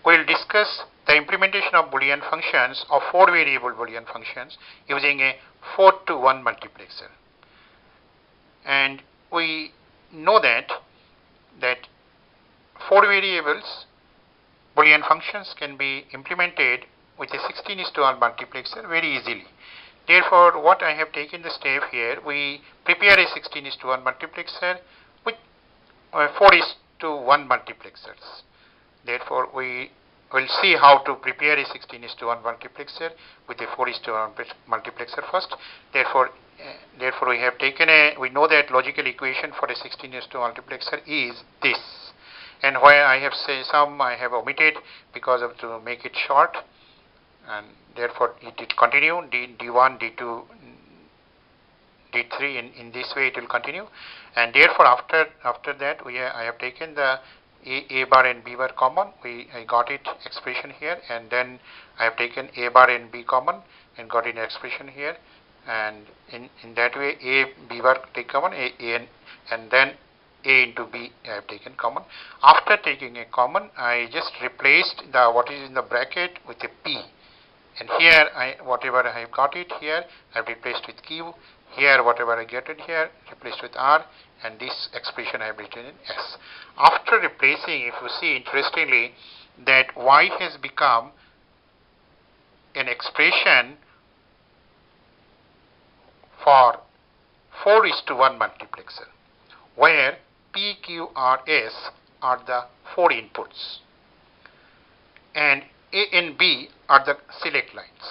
we will discuss the implementation of Boolean functions of 4 variable Boolean functions using a 4 to 1 multiplexer. And we know that 4 variables Boolean functions can be implemented with a 16:1 multiplexer very easily. Therefore, what I have taken the step here, we prepare a 16:1 multiplexer with 4:1 multiplexers. Therefore, we will see how to prepare a 16:1 multiplexer with a 4:1 multiplexer first. Therefore, we have taken we know that logical equation for a 16:1 multiplexer is this. And where I have I have omitted because of to make it short, and therefore it will continue D1, D2, D3 in this way it will continue. And therefore after that I have taken the A bar and B bar common. I got it expression here, and then I have taken A bar and B common and got an expression here, and in that way A B bar take common, and then A into B I have taken common. After taking a common, I just replaced the what is in the bracket with a P, and here whatever I have got it here I have replaced with Q. Here whatever I get it here replaced with R, and this expression I have written in S. After replacing, if you see interestingly, that Y has become an expression for 4:1 multiplexer, where P, Q, R, S are the 4 inputs, and A and B are the select lines.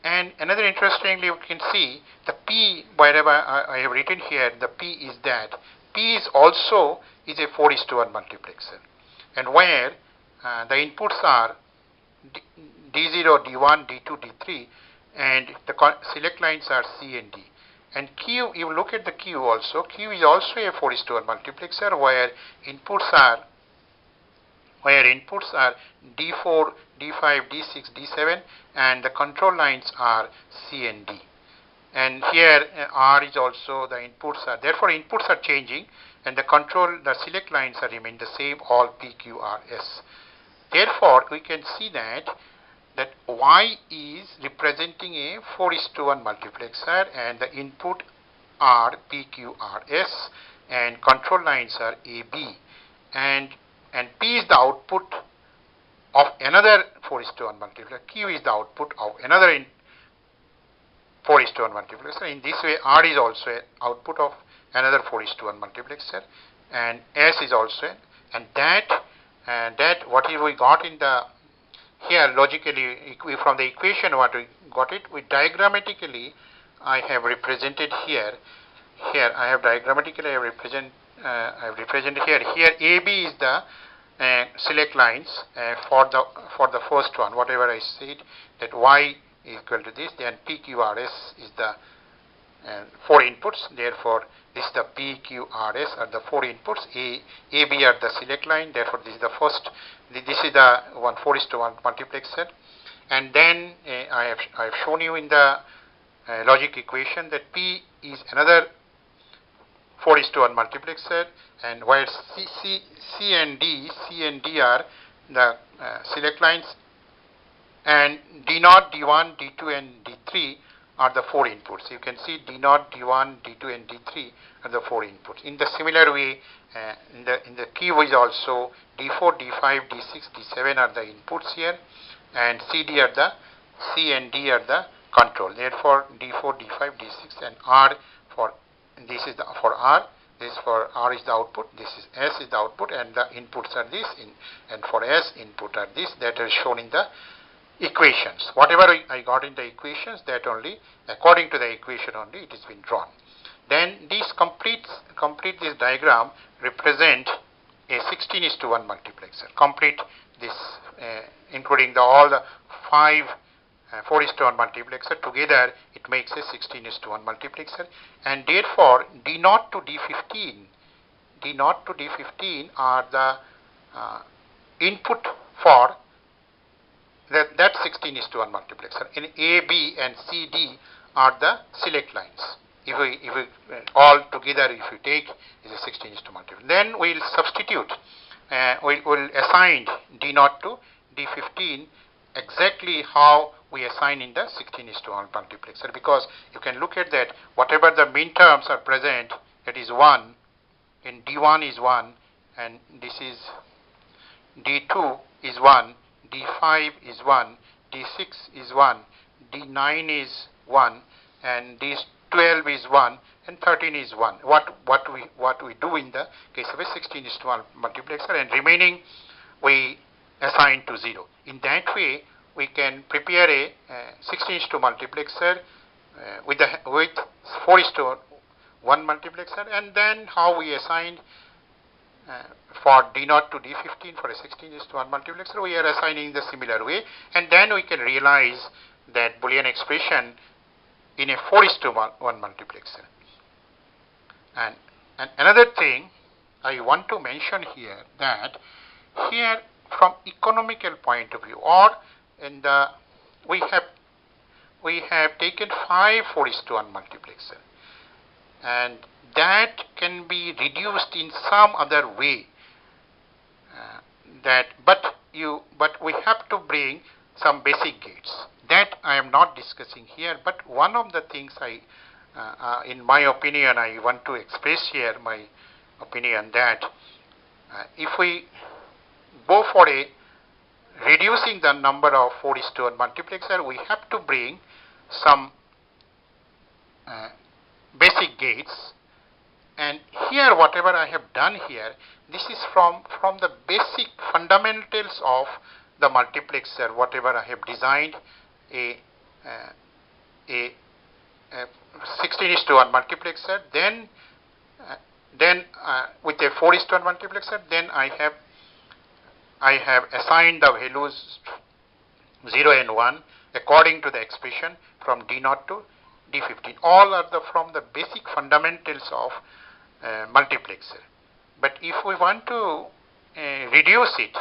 And another interestingly, you can see the P, wherever I have written here, the P is that P is also a 4:1 multiplexer, and where the inputs are D0, D1, D2, D3, and the select lines are C and D. And Q, you look at the Q also. Q is also a 4:1 multiplexer, where inputs are D4, D5, D6, D7, and the control lines are C and D. And here R is also the inputs are. Therefore, inputs are changing, and the select lines are remain the same, all P, Q, R, S. Therefore, we can see that Y is representing a 4:1 multiplexer, and the input are P, Q, R, S, and control lines are A, B, and P is the output of another 4:1 multiplexer. Q is the output of another 4:1 multiplexer. In this way, R is also an output of another 4:1 multiplexer, and S is also, and that what we got in the here logically from the equation what we got it, we diagrammatically I have represented here. Here I have diagrammatically I have represented here. Here AB is the select lines for the first one. Whatever I said that Y is equal to this, then PQRS is the 4 inputs. Therefore, this is the PQRS are the 4 inputs. AB are the select line. Therefore, this is the first. This is the 4:1 multiplexer. And then I have shown you in the logic equation that P is another 4:1 multiplexer, and where C and D are the select lines, and D0, D1, D2, and D3 are the 4 inputs. You can see D0, D1, D2, and D3 are the 4 inputs. In the similar way, in the Q is also D4, D5, D6, D7 are the inputs here, and C and D are the control. Therefore, D4, D5, D6, and R for this is for R. This for R is the output. This is S is the output, and the inputs are this. And for S, input are this. That is shown in the equations. Whatever I got in the equations, that only according to the equation only it has been drawn. Then this complete this diagram represent a 16:1 multiplexer. Complete this including all the 5 4:1 multiplexer together, it makes a 16:1 multiplexer, and therefore D0 to D15 are the input for that 16:1 multiplexer. In A, B, and C, D are the select lines. If we all together, if you take, is a 16:1 multiplexer. Then we will substitute we'll assign D0 to D15 exactly how we assign in the 16:1 multiplexer, because you can look at that whatever the min terms are present, that is 1, in D1 is 1, and this is D2 is 1, D5 is 1, D6 is 1, D9 is 1, and D12 is 1, and 13 is 1. What we do in the case of a 16:1 multiplexer, and remaining we assign to 0. In that way, we can prepare a 16:2 multiplexer with 4:1 multiplexer, and then how we assigned for D0 to D15 for a 16:1 multiplexer, we are assigning the similar way, and then we can realize that Boolean expression in a 4:1 multiplexer. And another thing I want to mention here, that here from economical point of view, or in the we have taken 5 4:1 multiplexer, and that can be reduced in some other way. But we have to bring some basic gates. That I am not discussing here. But one of the things in my opinion, I want to express here my opinion that if we go for a reducing the number of 4:1 multiplexer, we have to bring some basic gates. And here, whatever I have done here, this is from the basic fundamentals of the multiplexer. Whatever I have designed a 16:1 multiplexer, then with a 4:1 multiplexer, then I have assigned the values 0 and 1 according to the expression from D0 to D15. All are from the basic fundamentals of multiplexer. But if we want to reduce it,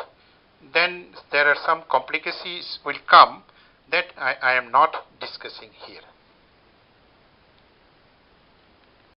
then there are some complications will come that I am not discussing here.